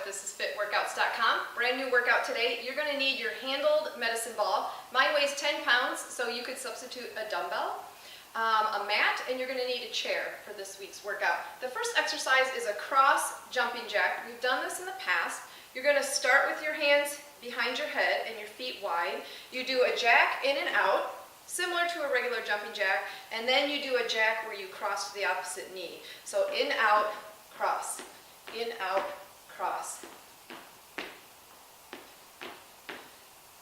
thisisfitworkouts.com. Brand new workout today. You're going to need your handled medicine ball. Mine weighs 10 pounds, so you could substitute a dumbbell, a mat, and you're going to need a chair for this week's workout. The first exercise is a cross jumping jack. We've done this in the past. You're going to start with your hands behind your head and your feet wide. You do a jack in and out, similar to a regular jumping jack, and then you do a jack where you cross to the opposite knee. So in, out, cross. In, out, cross.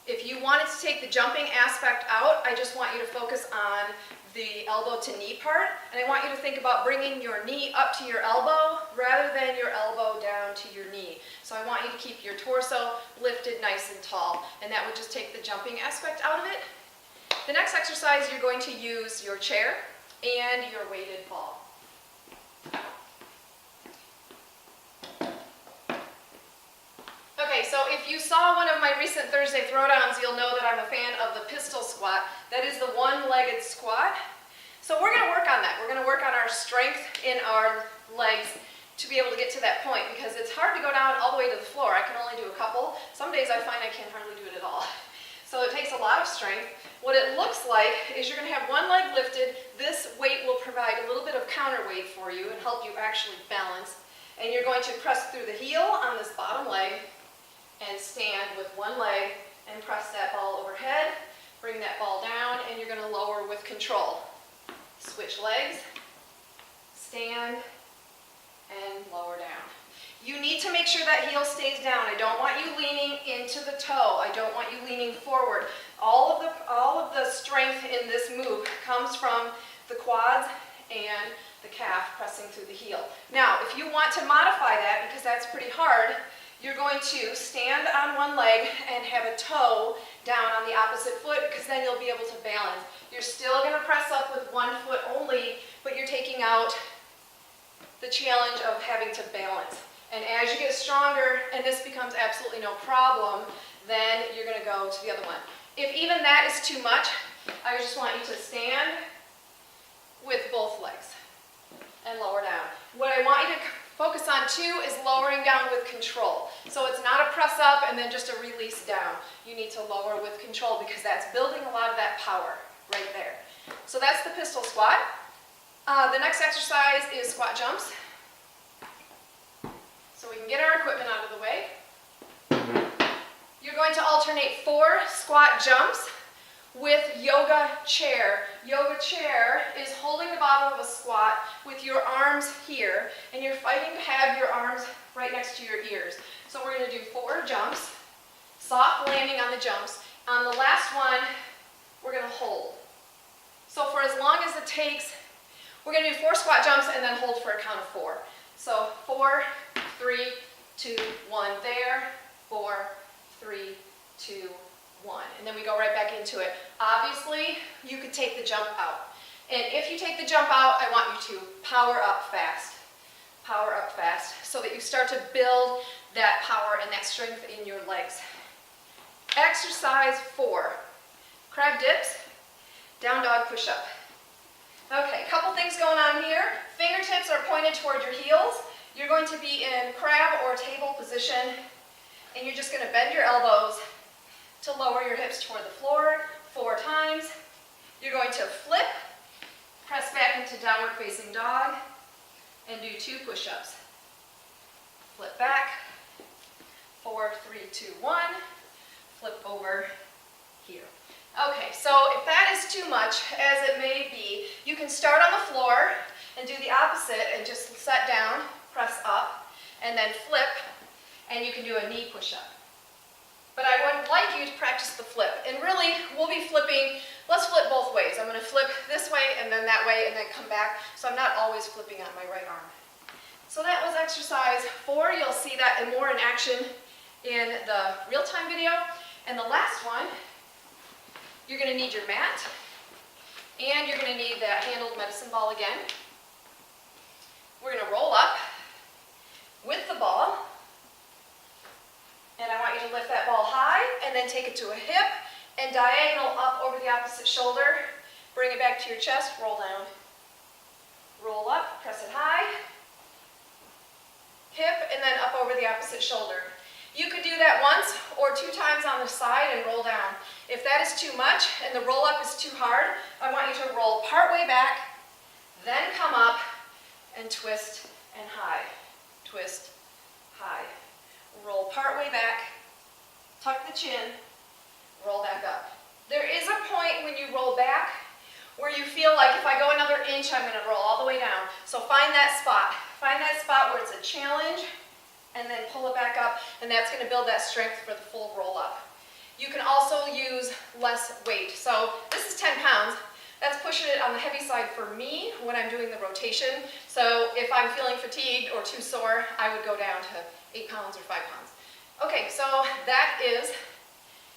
If you wanted to take the jumping aspect out, I just want you to focus on the elbow to knee part, and I want you to think about bringing your knee up to your elbow rather than your elbow down to your knee. So I want you to keep your torso lifted nice and tall, and that would just take the jumping aspect out of it. The next exercise, you're going to use your chair and your weighted ball. Okay, so if you saw one of my recent Thursday throwdowns, you'll know that I'm a fan of the pistol squat. That is the one-legged squat. So we're going to work on that. We're going to work on our strength in our legs to be able to get to that point, because it's hard to go down all the way to the floor. I can only do a couple. Some days I find I can hardly do it at all. So it takes a lot of strength. What it looks like is you're going to have one leg lifted. This weight will provide a little bit of counterweight for you and help you actually balance. And you're going to press through the heel on this bottom leg and stand with one leg and press that ball overhead. Bring that ball down, and you're going to lower with control. Switch legs, stand, and lower down. You need to make sure that heel stays down. I don't want you leaning into the toe. I don't want you leaning forward. All of the strength in this move comes from the quads and the calf pressing through the heel. Now, if you want to modify that, because that's pretty hard, you're going to stand on one leg and have a toe down on the opposite foot, because then you'll be able to balance. You're still going to press up with one foot only, but you're taking out the challenge of having to balance. And as you get stronger and this becomes absolutely no problem, then you're going to go to the other one. If even that is too much, I just want you to stand with both legs and lower down. What I want you to focus on too is lowering down with control. So it's not a press up and then just a release down. You need to lower with control, because that's building a lot of that power right there. So that's the pistol squat. The next exercise is squat jumps. So we can get our equipment out of the way. You're going to alternate 4 squat jumps with yoga chair. Yoga chair is holding the bottom of a squat with your arms here, and you're fighting to have your arms right next to your ears. So we're going to do 4 jumps, soft landing on the jumps. On the last one, we're going to hold. So for as long as it takes, we're going to do 4 squat jumps and then hold for a count of 4. So 4, 3, 2, 1 there, 4, 3, 2, 1. And then we go right back into it. Obviously, you could take the jump out. And if you take the jump out, I want you to power up fast. Power up fast, so that you start to build that power and that strength in your legs. Exercise 4. Crab dips, down dog push-up. Okay, a couple things going on here. Fingertips are pointed toward your heels. You're going to be in crab or table position, and you're just going to bend your elbows to lower your hips toward the floor 4 times. You're going to flip, press back into downward facing dog, and do 2 push-ups. Flip back, 4, 3, 2, 1, flip over here. Okay, so if that is too much, as it may be, you can start on the floor and do the opposite and just set down, press up, and then flip, and you can do a knee push-up. But I would like you to practice the flip. And really, we'll be flipping, let's flip both ways. I'm going to flip this way and then that way and then come back, so I'm not always flipping on my right arm. So that was exercise 4. You'll see that and more in action in the real-time video. And the last one, you're going to need your mat, and you're going to need that handled medicine ball again. We're going to roll up with the ball, and I want you to lift that ball high and then take it to a hip and diagonal up over the opposite shoulder. Bring it back to your chest, roll down. Roll up, press it high, hip, and then up over the opposite shoulder. You could do that once or 2 times on the side and roll down. If that is too much and the roll up is too hard, I want you to roll part way back, then come up and twist and high. Twist, high. Roll part way back, tuck the chin, roll back up. There is a point when you roll back where you feel like if I go another inch, I'm going to roll all the way down. So find that spot. Find that spot where it's a challenge, and then pull it back up, and that's going to build that strength for the full roll up. You can also use less weight. So this is 10 pounds. That's pushing it on the heavy side for me when I'm doing the rotation. So if I'm feeling fatigued or too sore, I would go down to 8 pounds or 5 pounds. Okay, so that is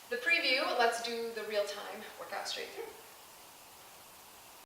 the preview. Let's do the real time workout straight through.